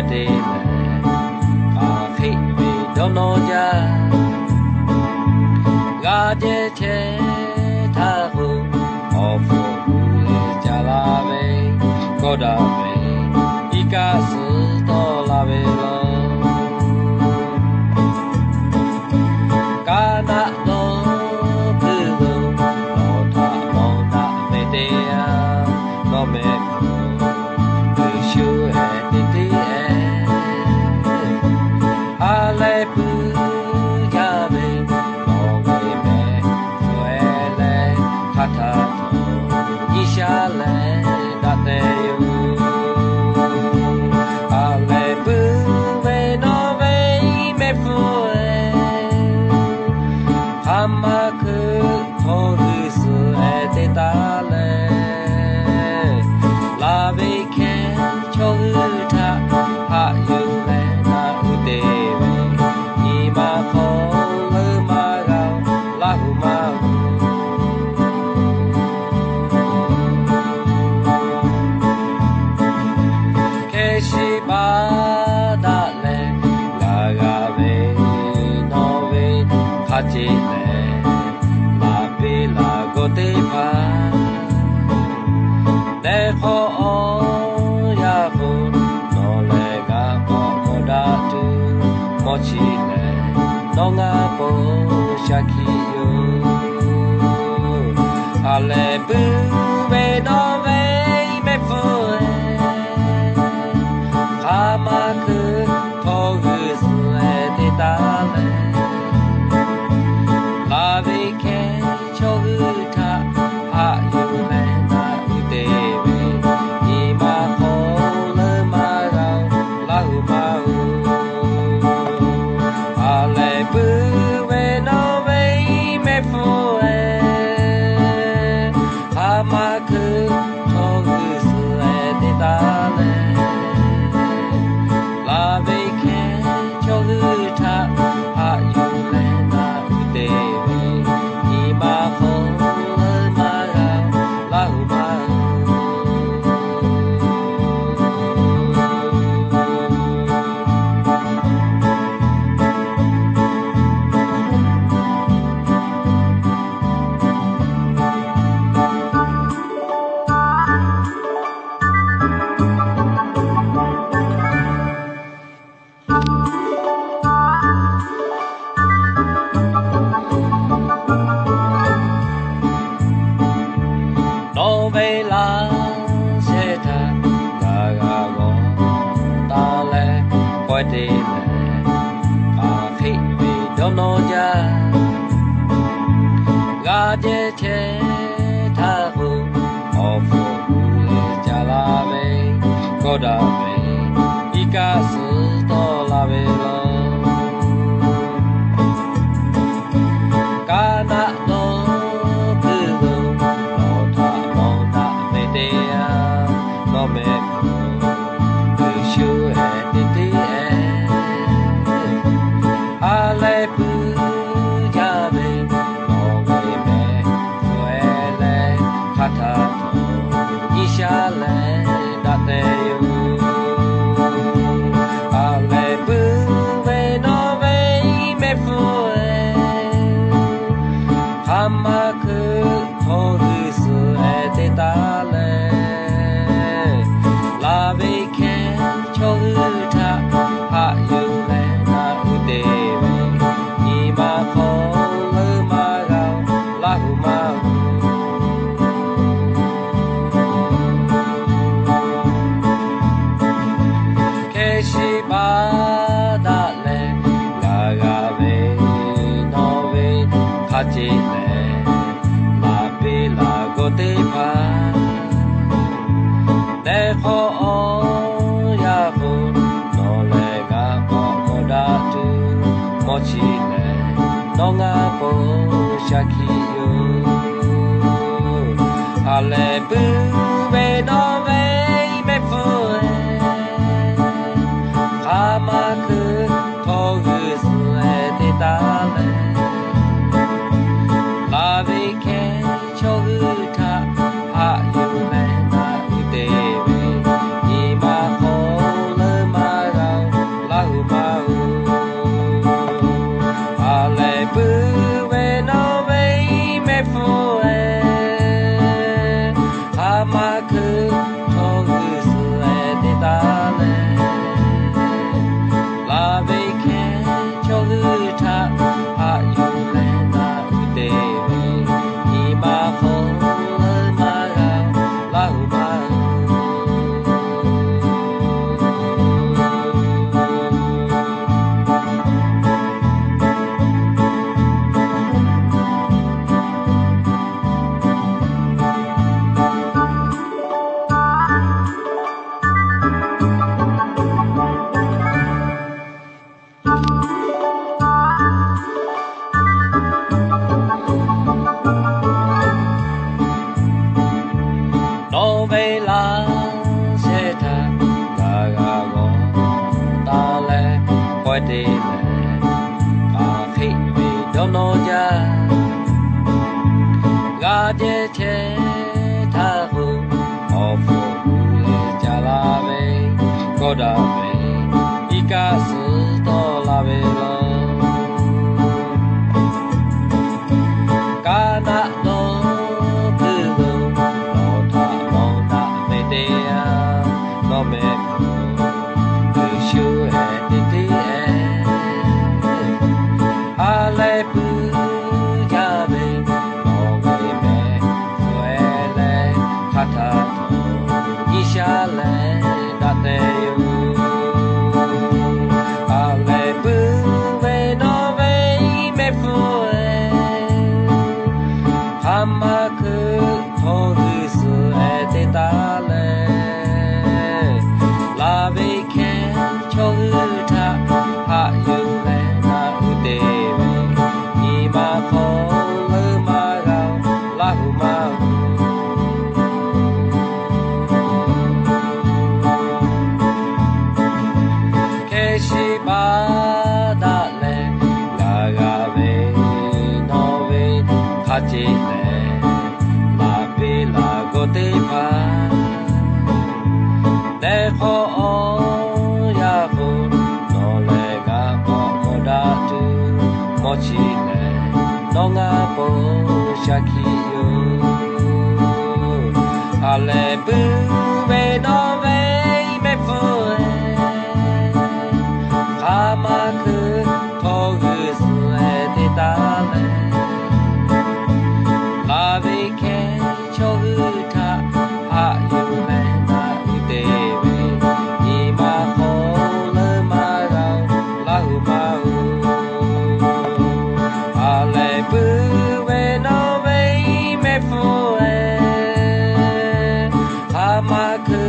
day hate me don't know ya ga je che tha ho of ja la be ko da be ika su to la be lo ka na lo pu lo tha lo na me de ya no me ku shu e de what they hate me don't know ya God ta ho of le jala be goda be ika su to la be lo kana no pu no ta no na me de ya no me pu shu e de ale pu ya be no be me fue le ta ta ni sha le da te yu ale pu be no be me fue hamaku toru su e te ta le la be ke chogu ta ha yu le na u te be ni ma ko lu ma ga la hu ma ke shi ba da le ga ga be no be ha chi le la be la go te pa de ho ya ho no le ga mo da tu mo chi le no nga po sha ki yo ale bu be no be me fu ha ma ku to gu su e de ta le la be ke cho gu ta ha yu le na u te be ni ma ko le ma ga la hu ma hu ale bu be no be me fu ha ma ku